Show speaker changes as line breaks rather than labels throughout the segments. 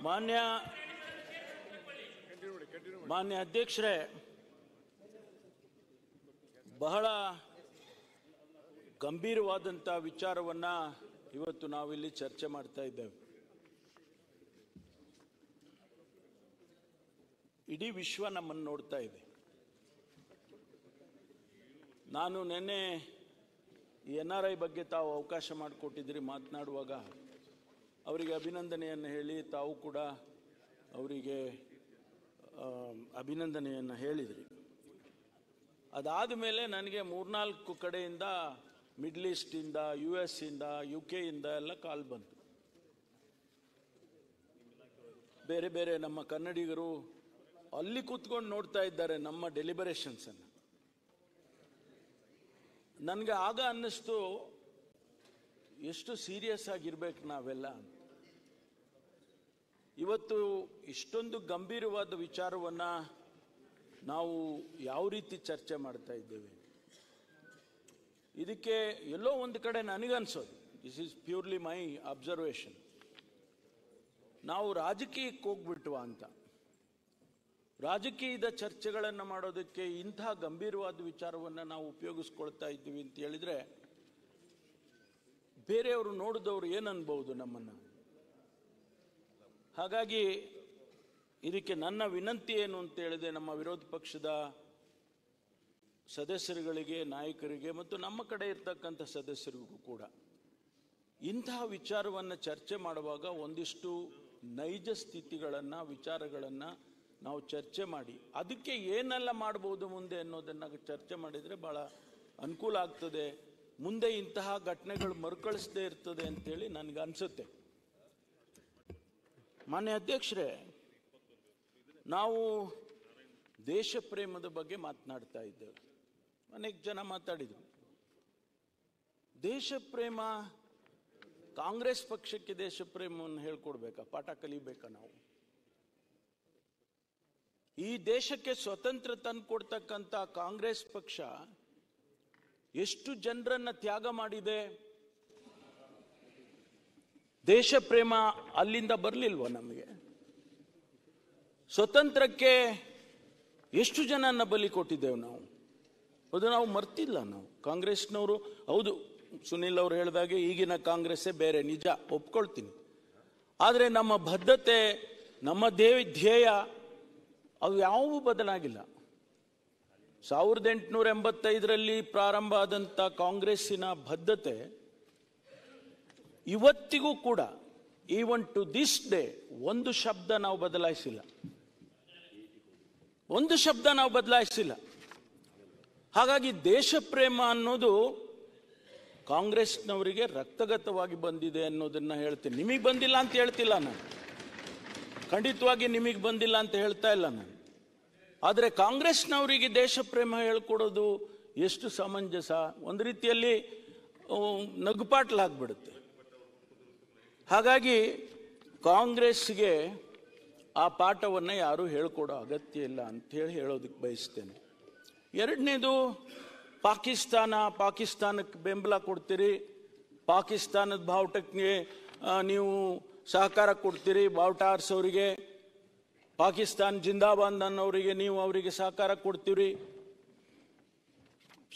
ಮಾನ್ಯ ಅಧ್ಯಕ್ಷರೇ, ಬಹಳ ಗಂಭೀರವಾದಂಥ ವಿಚಾರವನ್ನ ಇವತ್ತು ನಾವಿಲ್ಲಿ ಚರ್ಚೆ ಮಾಡ್ತಾ ಇದ್ದೇವೆ. ಇಡೀ ವಿಶ್ವ ನಮ್ಮನ್ನು ನೋಡ್ತಾ ಇದೆ. ನಾನು ನಿನ್ನೆ NRI ಬಗ್ಗೆ ತಾವು ಅವಕಾಶ ಮಾಡಿಕೊಟ್ಟಿದ್ರಿ, ಮಾತನಾಡುವಾಗ ಅವರಿಗೆ ಅಭಿನಂದನೆಯನ್ನು ಹೇಳಿ ತಾವು ಕೂಡ ಅವರಿಗೆ ಅಭಿನಂದನೆಯನ್ನು ಹೇಳಿದ್ರಿ. ಅದಾದ ಮೇಲೆ ನನಗೆ 3-4 ಕಡೆಯಿಂದ ಮಿಡ್ಲ್ ಈಸ್ಟಿಂದ, US ಇಂದ, UK ಇಂದ ಎಲ್ಲ ಕಾಲ್ ಬಂತು. ಬೇರೆ ಬೇರೆ ನಮ್ಮ ಕನ್ನಡಿಗರು ಅಲ್ಲಿ ಕೂತ್ಕೊಂಡು ನೋಡ್ತಾ ಇದ್ದಾರೆ ನಮ್ಮ ಡೆಲಿಬರೇಷನ್ಸ್ ಅನ್ನು. ನನಗೆ ಆಗ ಅನ್ನಿಸ್ತು, ಎಷ್ಟು ಸೀರಿಯಸ್ ಆಗಿರ್ಬೇಕು ನಾವೆಲ್ಲ. ಇವತ್ತು ಇಷ್ಟೊಂದು ಗಂಭೀರವಾದ ವಿಚಾರವನ್ನ ನಾವು ಯಾವ ರೀತಿ ಚರ್ಚೆ ಮಾಡ್ತಾ ಇದ್ದೇವೆ, ಇದಕ್ಕೆ ಎಲ್ಲೋ ಒಂದು ಕಡೆ ನನಗನ್ಸೋದು, this is purely my observation, ನಾವು ರಾಜಕೀಯಕ್ಕೆ ಹೋಗ್ಬಿಟ್ವಾ ಅಂತ. ರಾಜಕೀಯದ ಚರ್ಚೆಗಳನ್ನು ಮಾಡೋದಕ್ಕೆ ಇಂಥ ಗಂಭೀರವಾದ ವಿಚಾರವನ್ನು ನಾವು ಉಪಯೋಗಿಸ್ಕೊಳ್ತಾ ಇದ್ದೀವಿ ಅಂತ ಹೇಳಿದ್ರೆ ಬೇರೆಯವರು ನೋಡಿದವರು ಏನನ್ಬಹುದು ನಮ್ಮನ್ನು. ಹಾಗಾಗಿ ಇದಕ್ಕೆ ನನ್ನ ವಿನಂತಿ ಏನು ಅಂತ ಹೇಳಿದೆ, ನಮ್ಮ ವಿರೋಧ ಪಕ್ಷದ ಸದಸ್ಯರುಗಳಿಗೆ, ನಾಯಕರಿಗೆ ಮತ್ತು ನಮ್ಮ ಕಡೆ ಇರ್ತಕ್ಕಂಥ ಸದಸ್ಯರಿಗೂ ಕೂಡ ಇಂತಹ ವಿಚಾರವನ್ನು ಚರ್ಚೆ ಮಾಡುವಾಗ ಒಂದಿಷ್ಟು ನೈಜ ಸ್ಥಿತಿಗಳನ್ನು, ವಿಚಾರಗಳನ್ನು ನಾವು ಚರ್ಚೆ ಮಾಡಿ ಅದಕ್ಕೆ ಏನೆಲ್ಲ ಮಾಡ್ಬೋದು ಮುಂದೆ ಅನ್ನೋದನ್ನು ಚರ್ಚೆ ಮಾಡಿದರೆ ಭಾಳ ಅನುಕೂಲ ಆಗ್ತದೆ. ಮುಂದೆ ಇಂತಹ ಘಟನೆಗಳು ಮರುಕಳಿಸದೇ ಇರ್ತದೆ ಅಂತೇಳಿ ನನಗೆ ಅನಿಸುತ್ತೆ. ಮಾನ್ಯ ಅಧ್ಯಕ್ಷರೇ, ನಾವು ದೇಶ ಪ್ರೇಮದ ಬಗ್ಗೆ ಮಾತನಾಡ್ತಾ ಇದ್ದೇವೆ. ಅನೇಕ ಜನ ಮಾತಾಡಿದರು. ದೇಶ ಪ್ರೇಮ, ಕಾಂಗ್ರೆಸ್ ಪಕ್ಷಕ್ಕೆ ದೇಶ ಪ್ರೇಮವನ್ನು ಹೇಳ್ಕೊಡ್ಬೇಕಾ, ಪಾಠ ಕಲಿಬೇಕಾ ನಾವು? ಈ ದೇಶಕ್ಕೆ ಸ್ವತಂತ್ರ ತಂದುಕೊಡ್ತಕ್ಕಂಥ ಕಾಂಗ್ರೆಸ್ ಪಕ್ಷ ಎಷ್ಟು ಜನರನ್ನ ತ್ಯಾಗ ಮಾಡಿದೆ. ದೇಶ ಪ್ರೇಮ ಅಲ್ಲಿಂದ ಬರಲಿಲ್ವ ನಮಗೆ? ಸ್ವತಂತ್ರಕ್ಕೆ ಎಷ್ಟು ಜನನ್ನ ಬಲಿ ಕೊಟ್ಟಿದ್ದೇವೆ ನಾವು, ಅದು ನಾವು ಮರ್ತಿಲ್ಲ. ನಾವು ಕಾಂಗ್ರೆಸ್ನವರು, ಹೌದು ಸುನಿಲ್ ಅವರು ಹೇಳಿದಾಗೆ ಈಗಿನ ಕಾಂಗ್ರೆಸ್ಸೇ ಬೇರೆ, ನಿಜ ಒಪ್ಕೊಳ್ತೀನಿ. ಆದರೆ ನಮ್ಮ ಬದ್ಧತೆ, ನಮ್ಮ ಧ್ಯೇಯ ಅವು ಯಾವುವೂ ಬದಲಾಗಿಲ್ಲ. 1885ರಲ್ಲಿ ಪ್ರಾರಂಭ ಆದಂಥ ಕಾಂಗ್ರೆಸ್ಸಿನ ಬದ್ಧತೆ ಇವತ್ತಿಗೂ ಕೂಡ, ಈವನ್ ಟು ದಿಸ್ ಡೇ, ಒಂದು ಶಬ್ದ ನಾವು ಬದಲಾಯಿಸಿಲ್ಲ, ಒಂದು ಶಬ್ದ ನಾವು ಬದಲಾಯಿಸಿಲ್ಲ. ಹಾಗಾಗಿ ದೇಶ ಪ್ರೇಮ ಅನ್ನೋದು ಕಾಂಗ್ರೆಸ್ನವರಿಗೆ ರಕ್ತಗತವಾಗಿ ಬಂದಿದೆ ಅನ್ನೋದನ್ನ ಹೇಳ್ತೀನಿ. ನಿಮಗೆ ಬಂದಿಲ್ಲ ಅಂತ ಹೇಳ್ತಿಲ್ಲ ನಾನು, ಖಂಡಿತವಾಗಿ ನಿಮಗೆ ಬಂದಿಲ್ಲ ಅಂತ ಹೇಳ್ತಾ ಇಲ್ಲ ನಾನು. ಆದರೆ ಕಾಂಗ್ರೆಸ್ನವರಿಗೆ ದೇಶ ಪ್ರೇಮ ಹೇಳ್ಕೊಡೋದು ಎಷ್ಟು ಸಮಂಜಸ, ಒಂದು ರೀತಿಯಲ್ಲಿ ನಗುಪಾಟ್ಲಾಗ್ಬಿಡುತ್ತೆ. ಹಾಗಾಗಿ ಕಾಂಗ್ರೆಸ್ಗೆ ಆ ಪಾಠವನ್ನು ಯಾರೂ ಹೇಳ್ಕೊಡೋ ಅಗತ್ಯ ಇಲ್ಲ ಅಂತ ಹೇಳೋದಕ್ಕೆ ಬಯಸ್ತೇನೆ. ಎರಡನೇದು, ಪಾಕಿಸ್ತಾನಕ್ಕೆ ಬೆಂಬಲ ಕೊಡ್ತೀರಿ, ಪಾಕಿಸ್ತಾನದ ಬಾವುಟಕ್ಕೆ ನೀವು ಸಹಕಾರ ಕೊಡ್ತೀರಿ, ಬಾವುಟ ಆರಿಸೋರಿಗೆ, ಪಾಕಿಸ್ತಾನ್ ಜಿಂದಾಬಾದ್ ಅನ್ನೋರಿಗೆ ನೀವು ಅವರಿಗೆ ಸಹಕಾರ ಕೊಡ್ತೀರಿ.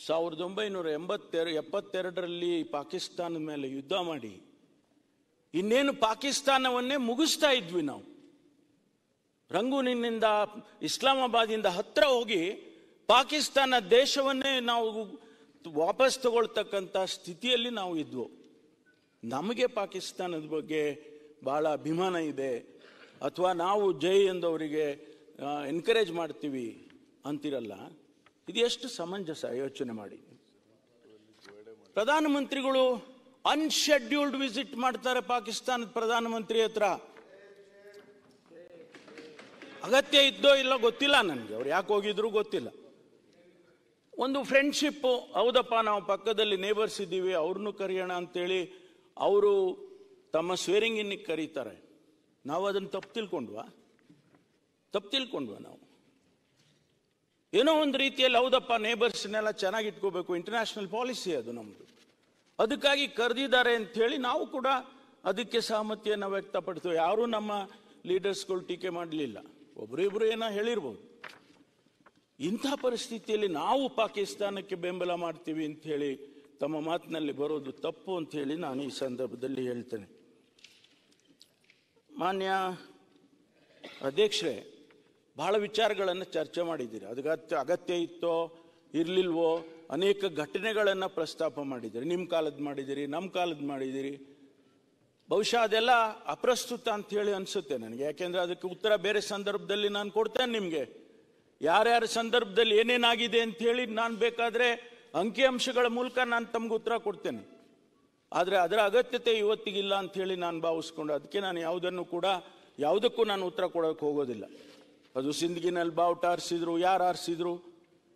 1972ರಲ್ಲಿ ಪಾಕಿಸ್ತಾನದ ಮೇಲೆ ಯುದ್ಧ ಮಾಡಿ ಇನ್ನೇನು ಪಾಕಿಸ್ತಾನವನ್ನೇ ಮುಗಿಸ್ತಾ ಇದ್ವಿ ನಾವು. ರಂಗೂನಿನಿಂದ, ಇಸ್ಲಾಮಾಬಾದಿಂದ ಹತ್ರ ಹೋಗಿ ಪಾಕಿಸ್ತಾನ ದೇಶವನ್ನೇ ನಾವು ವಾಪಸ್ ತಗೊಳ್ತಕ್ಕಂಥ ಸ್ಥಿತಿಯಲ್ಲಿ ನಾವು ಇದ್ವು. ನಮಗೆ ಪಾಕಿಸ್ತಾನದ ಬಗ್ಗೆ ಬಹಳ ಅಭಿಮಾನ ಇದೆ, ಅಥವಾ ನಾವು ಜೈ ಎಂದವರಿಗೆ ಎನ್ಕರೇಜ್ ಮಾಡ್ತೀವಿ ಅಂತಿರಲ್ಲ. ಇದು ಎಷ್ಟು ಸಮಂಜಸ ಯೋಚನೆ ಮಾಡಿ. ಪ್ರಧಾನಮಂತ್ರಿಗಳು ಅನ್ಶೆಡ್ಯೂಲ್ಡ್ ವಿಸಿಟ್ ಮಾಡ್ತಾರೆ ಪಾಕಿಸ್ತಾನದ ಪ್ರಧಾನಮಂತ್ರಿ ಹತ್ರ. ಅಗತ್ಯ ಇದ್ದೋ ಇಲ್ಲೋ ಗೊತ್ತಿಲ್ಲ ನನಗೆ, ಅವ್ರು ಯಾಕೆ ಹೋಗಿದ್ರು ಗೊತ್ತಿಲ್ಲ. ಒಂದು ಫ್ರೆಂಡ್ಶಿಪ್, ಹೌದಪ್ಪ ನಾವು ಪಕ್ಕದಲ್ಲಿ ನೇಬರ್ಸ್ ಇದ್ದೀವಿ, ಅವ್ರನ್ನೂ ಕರೆಯೋಣ ಅಂತೇಳಿ ಅವರು ತಮ್ಮ ಸ್ವೇರಿಂಗ್ ಇನ್ನಿಗೆ ಕರೀತಾರೆ. ನಾವು ಅದನ್ನು ತಪ್ಪು ತಿಳ್ಕೊಂಡ್ವಾ ನಾವು? ಏನೋ ಒಂದು ರೀತಿಯಲ್ಲಿ ಹೌದಪ್ಪ ನೇಬರ್ಸ್ನೆಲ್ಲ ಚೆನ್ನಾಗಿ ಇಟ್ಕೋಬೇಕು, ಇಂಟರ್ನ್ಯಾಷನಲ್ ಪಾಲಿಸಿ ಅದು ನಮ್ಮದು, ಅದಕ್ಕಾಗಿ ಕರೆದಿದ್ದಾರೆ ಅಂತ ಹೇಳಿ ನಾವು ಕೂಡ ಅದಕ್ಕೆ ಸಹಮತಿಯನ್ನು ವ್ಯಕ್ತಪಡ್ತೇವೆ. ಯಾರೂ ನಮ್ಮ ಲೀಡರ್ಸ್ಗಳು ಟೀಕೆ ಮಾಡಲಿಲ್ಲ, ಒಬ್ಬರಿಬ್ಬರು ಏನೋ ಹೇಳಿರ್ಬೋದು. ಇಂಥ ಪರಿಸ್ಥಿತಿಯಲ್ಲಿ ನಾವು ಪಾಕಿಸ್ತಾನಕ್ಕೆ ಬೆಂಬಲ ಮಾಡ್ತೀವಿ ಅಂತ ಹೇಳಿ ತಮ್ಮ ಮಾತಿನಲ್ಲಿ ಬರೋದು ತಪ್ಪು ಅಂತ ಹೇಳಿ ನಾನು ಈ ಸಂದರ್ಭದಲ್ಲಿ ಹೇಳ್ತೇನೆ. ಮಾನ್ಯ ಅಧ್ಯಕ್ಷರೇ, ಬಹಳ ವಿಚಾರಗಳನ್ನು ಚರ್ಚೆ ಮಾಡಿದ್ದೀರಿ. ಅದಕ್ಕೆ ಅಗತ್ಯ ಇತ್ತೋ ಇರಲಿಲ್ವೋ ಅನೇಕ ಘಟನೆಗಳನ್ನು ಪ್ರಸ್ತಾಪ ಮಾಡಿದ್ದೀರಿ. ನಿಮ್ಮ ಕಾಲದ ಮಾಡಿದ್ದೀರಿ, ನಮ್ಮ ಕಾಲದ ಮಾಡಿದ್ದೀರಿ. ಬಹುಶಃ ಅದೆಲ್ಲ ಅಪ್ರಸ್ತುತ ಅಂತ ಹೇಳಿ ಅನಿಸುತ್ತೆ ನನಗೆ. ಯಾಕೆಂದರೆ ಅದಕ್ಕೆ ಉತ್ತರ ಬೇರೆ ಸಂದರ್ಭದಲ್ಲಿ ನಾನು ಕೊಡ್ತೇನೆ ನಿಮಗೆ. ಯಾರ್ಯಾರ ಸಂದರ್ಭದಲ್ಲಿ ಏನೇನಾಗಿದೆ ಅಂತ ಹೇಳಿ ನಾನು ಬೇಕಾದರೆ ಅಂಕಿಅಂಶಗಳ ಮೂಲಕ ನಾನು ತಮ್ಗೆ ಉತ್ತರ ಕೊಡ್ತೇನೆ. ಆದರೆ ಅದರ ಅಗತ್ಯತೆ ಇವತ್ತಿಗಿಲ್ಲ ಅಂತ ಹೇಳಿ ನಾನು ಭಾವಿಸ್ಕೊಂಡು ಅದಕ್ಕೆ ನಾನು ಯಾವುದಕ್ಕೂ ನಾನು ಉತ್ತರ ಕೊಡೋಕೆ ಹೋಗೋದಿಲ್ಲ. ಅದು ಸಿಂದಗಿನಲ್ಲಿ ಬಾವುಟ ಆರಿಸಿದ್ರು, ಯಾರು ಆರಿಸಿದ್ರು,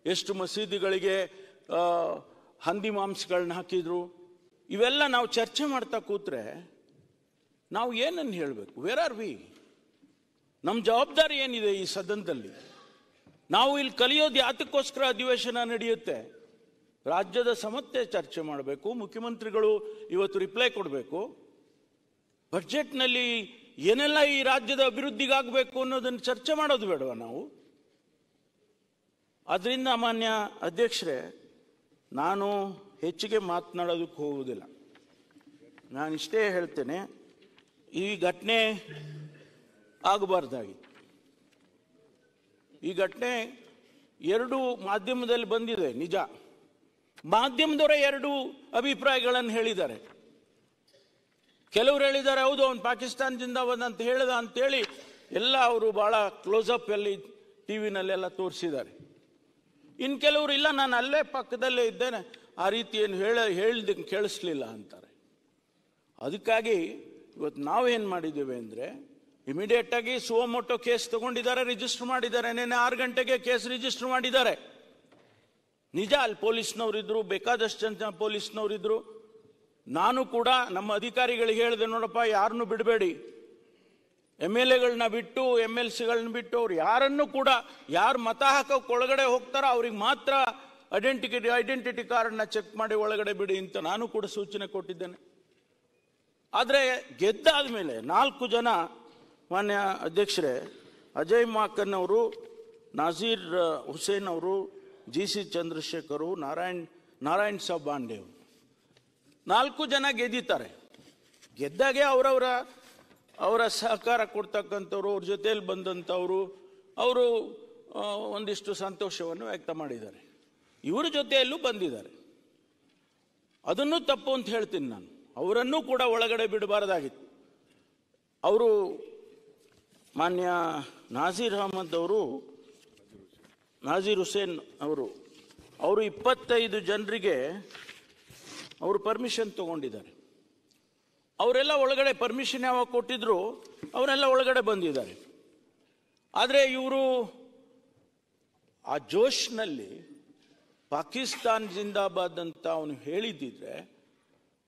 ಎಷ್ಟು ಮಸೀದಿಗಳಿಗೆ ಹಂದಿ ಮಾಂಸಗಳನ್ನ ಹಾಕಿದ್ರು, ಇವೆಲ್ಲ ನಾವು ಚರ್ಚೆ ಮಾಡ್ತಾ ಕೂತ್ರೆ ನಾವು ಏನನ್ನು ಹೇಳಬೇಕು? Where are we? ನಮ್ಮ ಜವಾಬ್ದಾರಿ ಏನಿದೆ ಈ ಸದನದಲ್ಲಿ? ನಾವು ಇಲ್ಲಿ ಕಲಿಯೋದು ಯಾತಕ್ಕೋಸ್ಕರ ಅಧಿವೇಶನ ನಡೆಯುತ್ತೆ? ರಾಜ್ಯದ ಸಮಸ್ಯೆ ಚರ್ಚೆ ಮಾಡಬೇಕು, ಮುಖ್ಯಮಂತ್ರಿಗಳು ಇವತ್ತು ರಿಪ್ಲೈ ಕೊಡಬೇಕು, ಬಜೆಟ್ನಲ್ಲಿ ಏನೆಲ್ಲ ಈ ರಾಜ್ಯದ ಅಭಿವೃದ್ಧಿಗಾಗಬೇಕು ಅನ್ನೋದನ್ನು ಚರ್ಚೆ ಮಾಡೋದು ಬೇಡವಾ ನಾವು? ಅದರಿಂದ ಮಾನ್ಯ ಅಧ್ಯಕ್ಷರೇ, ನಾನು ಹೆಚ್ಚಿಗೆ ಮಾತನಾಡೋದಕ್ಕೆ ಹೋಗುವುದಿಲ್ಲ. ನಾನಿಷ್ಟೇ ಹೇಳ್ತೇನೆ, ಈ ಘಟನೆ ಆಗಬಾರ್ದಾಗಿತ್ತು. ಈ ಘಟನೆ ಎರಡು ಮಾಧ್ಯಮದಲ್ಲಿ ಬಂದಿದೆ, ನಿಜ. ಮಾಧ್ಯಮದವರೇ ಎರಡು ಅಭಿಪ್ರಾಯಗಳನ್ನು ಹೇಳಿದ್ದಾರೆ. ಕೆಲವರು ಹೇಳಿದ್ದಾರೆ ಹೌದು ಅವನು ಪಾಕಿಸ್ತಾನದಿಂದ ಬಂದಂತ ಹೇಳಿದ ಅಂತೇಳಿ ಎಲ್ಲ ಅವರು ಭಾಳ ಕ್ಲೋಸಪ್ ಅಲ್ಲಿ ಟಿವಿನಲ್ಲೆಲ್ಲ ತೋರಿಸಿದ್ದಾರೆ. ಇನ್ನು ಕೆಲವರು ಇಲ್ಲ, ನಾನು ಅಲ್ಲೇ ಪಕ್ಕದಲ್ಲೇ ಇದ್ದೇನೆ, ಆ ರೀತಿ ಏನು ಹೇಳ್ದಂಗೆ ಕೇಳಿಸ್ಲಿಲ್ಲ ಅಂತಾರೆ. ಅದಕ್ಕಾಗಿ ಇವತ್ತು ನಾವೇನು ಮಾಡಿದ್ದೇವೆ ಅಂದರೆ ಇಮಿಡಿಯೇಟ್ ಆಗಿ ಸುವಮೋಟೋ ಕೇಸ್ ತಗೊಂಡಿದ್ದಾರೆ, ರಿಜಿಸ್ಟರ್ ಮಾಡಿದ್ದಾರೆ. ನೆನ್ನೆ 6 ಗಂಟೆಗೆ ಕೇಸ್ ರಿಜಿಸ್ಟರ್ ಮಾಡಿದ್ದಾರೆ. ನಿಜ, ಅಲ್ಲಿ ಪೊಲೀಸ್ನವರಿದ್ರು, ಬೇಕಾದಷ್ಟು ಜನ ಪೊಲೀಸ್ನವರಿದ್ರು. ನಾನು ಕೂಡ ನಮ್ಮ ಅಧಿಕಾರಿಗಳಿಗೆ ಹೇಳಿದೆ, ನೋಡಪ್ಪ ಯಾರನ್ನು ಬಿಡಬೇಡಿ, MLAಗಳನ್ನ ಬಿಟ್ಟು MLCಗಳನ್ನ ಬಿಟ್ಟು ಅವ್ರು ಯಾರನ್ನು ಕೂಡ, ಯಾರು ಮತ ಹಾಕೋಕೆ ಒಳಗಡೆ ಹೋಗ್ತಾರೋ ಅವ್ರಿಗೆ ಮಾತ್ರ ಐಡೆಂಟಿಟಿ ಕಾರ್ಡ್ನ ಚೆಕ್ ಮಾಡಿ ಒಳಗಡೆ ಬಿಡಿ ಅಂತ ನಾನು ಕೂಡ ಸೂಚನೆ ಕೊಟ್ಟಿದ್ದೇನೆ. ಆದರೆ ಗೆದ್ದಾದ ಮೇಲೆ 4 ಜನ, ಮಾನ್ಯ ಅಧ್ಯಕ್ಷರೇ, ಅಜಯ್ ಮಾಕನ್ ಅವರು, ನಾಜೀರ್ ಹುಸೇನ್ ಅವರು, GC ಚಂದ್ರಶೇಖರ್, ನಾರಾಯಣ್ ಸಾಬ್ ಬಾಂಡೆ 4 ಜನ ಗೆದ್ದಿದ್ದಾರೆ. ಗೆದ್ದಾಗೆ ಅವರ ಸಹಕಾರ ಕೊಡ್ತಕ್ಕಂಥವ್ರು, ಅವ್ರ ಜೊತೆಯಲ್ಲಿ ಬಂದಂಥವರು, ಅವರು ಒಂದಿಷ್ಟು ಸಂತೋಷವನ್ನು ವ್ಯಕ್ತ ಮಾಡಿದ್ದಾರೆ. ಇವರ ಜೊತೆಯಲ್ಲೂ ಬಂದಿದ್ದಾರೆ. ಅದನ್ನು ತಪ್ಪು ಅಂತ ಹೇಳ್ತೀನಿ ನಾನು. ಅವರನ್ನೂ ಕೂಡ ಒಳಗಡೆ ಬಿಡಬಾರ್ದಾಗಿತ್ತು. ಅವರು ಮಾನ್ಯ ನಾಜೀರ್ ಹುಸೇನ್ ಅವರು 25 ಜನರಿಗೆ ಅವರು ಪರ್ಮಿಷನ್ ತಗೊಂಡಿದ್ದಾರೆ. ಅವರೆಲ್ಲ ಒಳಗಡೆ ಪರ್ಮಿಷನ್ ಯಾವಾಗ ಕೊಟ್ಟಿದ್ರು ಅವರೆಲ್ಲ ಒಳಗಡೆ ಬಂದಿದ್ದಾರೆ. ಆದರೆ ಇವರು ಆ ಜೋಶ್ನಲ್ಲಿ ಪಾಕಿಸ್ತಾನ್ ಜಿಂದಾಬಾದ್ ಅಂತ ಅವನು ಹೇಳಿದ್ದಿದ್ರೆ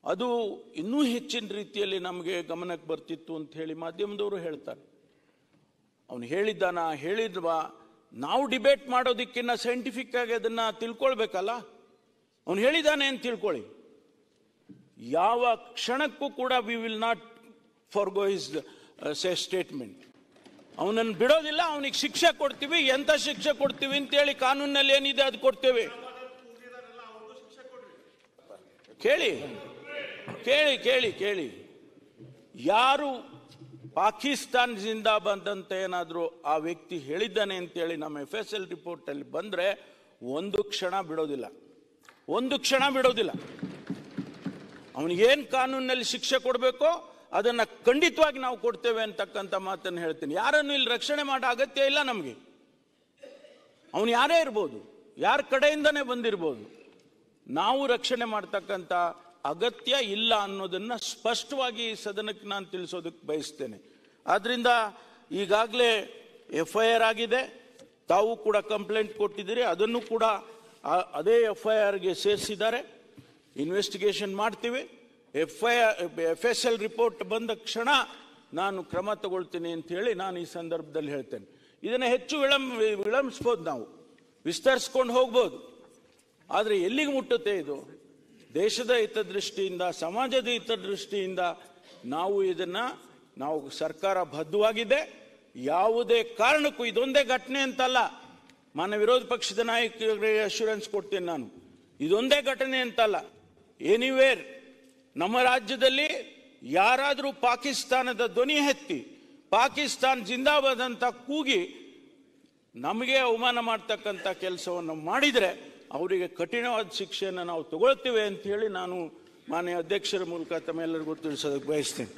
ಅದು ಇನ್ನೂ ಹೆಚ್ಚಿನ ರೀತಿಯಲ್ಲಿ ನಮಗೆ ಗಮನಕ್ಕೆ ಬರ್ತಿತ್ತು ಅಂತ ಹೇಳಿ ಮಾಧ್ಯಮದವರು ಹೇಳ್ತಾರೆ. ಅವನು ಹೇಳಿದ್ವಾ ನಾವು ಡಿಬೇಟ್ ಮಾಡೋದಕ್ಕಿಂತ ಸೈಂಟಿಫಿಕ್ ಆಗಿ ಅದನ್ನ ತಿಳ್ಕೊಳ್ಬೇಕಲ್ಲ. ಅವನು ಹೇಳಿದ್ದಾನೆ ಅಂತ ತಿಳ್ಕೊಳ್ಳಿ. ಯಾವ ಕ್ಷಣಕ್ಕೂ ಕೂಡ we will not Fargo his statement. ಅವನನ್ನು ಬಿಡೋದಿಲ್ಲ, ಅವನಿಗೆ ಶಿಕ್ಷೆ ಕೊಡ್ತೀವಿ. ಎಂತ ಶಿಕ್ಷೆ ಕೊಡ್ತೀವಿ ಅಂತೇಳಿ ಕಾನೂನಲ್ಲಿ ಏನಿದೆ ಅದು ಕೊಡ್ತೇವೆ. ಕೇಳಿ ಕೇಳಿ ಕೇಳಿ ಕೇಳಿ ಯಾರು ಪಾಕಿಸ್ತಾನ್ ಜಿಂದಾಬಾದ್ ಅಂತ ಏನಾದರೂ ಆ ವ್ಯಕ್ತಿ ಹೇಳಿದ್ದಾನೆ ಅಂತೇಳಿ ನಮ್ಮ FSL ರಿಪೋರ್ಟಲ್ಲಿ ಬಂದರೆ ಒಂದು ಕ್ಷಣ ಬಿಡೋದಿಲ್ಲ, ಒಂದು ಕ್ಷಣ ಬಿಡೋದಿಲ್ಲ. ಅವನಿಗೇನು ಕಾನೂನಲ್ಲಿ ಶಿಕ್ಷೆ ಕೊಡಬೇಕೋ ಅದನ್ನು ಖಂಡಿತವಾಗಿ ನಾವು ಕೊಡ್ತೇವೆ ಅಂತಕ್ಕಂಥ ಮಾತನ್ನು ಹೇಳ್ತೀನಿ. ಯಾರನ್ನು ಇಲ್ಲಿ ರಕ್ಷಣೆ ಮಾಡೋ ಅಗತ್ಯ ಇಲ್ಲ ನಮಗೆ. ಅವನು ಯಾರೇ ಇರ್ಬೋದು, ಯಾರ ಕಡೆಯಿಂದನೇ ಬಂದಿರ್ಬೋದು, ನಾವು ರಕ್ಷಣೆ ಮಾಡ್ತಕ್ಕಂಥ ಅಗತ್ಯ ಇಲ್ಲ ಅನ್ನೋದನ್ನು ಸ್ಪಷ್ಟವಾಗಿ ಸದನಕ್ಕೆ ನಾನು ತಿಳಿಸೋದಕ್ಕೆ ಬಯಸ್ತೇನೆ. ಆದ್ದರಿಂದ ಈಗಾಗಲೇ FIR ಆಗಿದೆ, ತಾವು ಕೂಡ ಕಂಪ್ಲೇಂಟ್ ಕೊಟ್ಟಿದ್ದೀರಿ, ಅದನ್ನು ಕೂಡ ಅದೇ FIRಗೆ ಸೇರಿಸಿದ್ದಾರೆ. ಇನ್ವೆಸ್ಟಿಗೇಷನ್ ಮಾಡ್ತೀವಿ. FSL ರಿಪೋರ್ಟ್ ಬಂದ ಕ್ಷಣ ನಾನು ಕ್ರಮ ತಗೊಳ್ತೀನಿ ಅಂತ ಹೇಳಿ ನಾನು ಈ ಸಂದರ್ಭದಲ್ಲಿ ಹೇಳ್ತೇನೆ. ಇದನ್ನು ಹೆಚ್ಚು ವಿಳಂಬಿಸ್ಬೋದು, ನಾವು ವಿಸ್ತರಿಸ್ಕೊಂಡು ಹೋಗ್ಬೋದು. ಆದರೆ ಎಲ್ಲಿಗೆ ಮುಟ್ಟುತ್ತೆ ಇದು? ದೇಶದ ಹಿತದೃಷ್ಟಿಯಿಂದ, ಸಮಾಜದ ಹಿತದೃಷ್ಟಿಯಿಂದ ನಾವು ಇದನ್ನು ನಾವು ಸರ್ಕಾರ ಬದ್ಧವಾಗಿದೆ. ಯಾವುದೇ ಕಾರಣಕ್ಕೂ ಇದೊಂದೇ ಘಟನೆ ಅಂತಲ್ಲ, ಮಾನ್ಯ ವಿರೋಧ ಪಕ್ಷದ ನಾಯಕರಿಗೆ ಅಶ್ಯೂರೆನ್ಸ್ ಕೊಡ್ತೀನಿ ನಾನು, ಇದೊಂದೇ ಘಟನೆ ಅಂತಲ್ಲ. ಎನಿವೇರ್ ನಮ್ಮ ರಾಜ್ಯದಲ್ಲಿ ಯಾರಾದರೂ ಪಾಕಿಸ್ತಾನದ ಧ್ವನಿ ಎತ್ತಿ ಪಾಕಿಸ್ತಾನ್ ಜಿಂದಾಬಾದ್ ಅಂತ ಕೂಗಿ ನಮಗೆ ಅವಮಾನ ಮಾಡ್ತಕ್ಕಂಥ ಕೆಲಸವನ್ನು ಮಾಡಿದರೆ ಅವರಿಗೆ ಕಠಿಣವಾದ ಶಿಕ್ಷೆಯನ್ನು ನಾವು ತಗೊಳ್ತೀವಿ ಅಂತ ಹೇಳಿ ನಾನು ಮಾನ್ಯ ಅಧ್ಯಕ್ಷರ ಮೂಲಕ ತಮ್ಮೆಲ್ಲರಿಗೂ ತಿಳಿಸೋದಕ್ಕೆ ಬಯಸ್ತೇನೆ.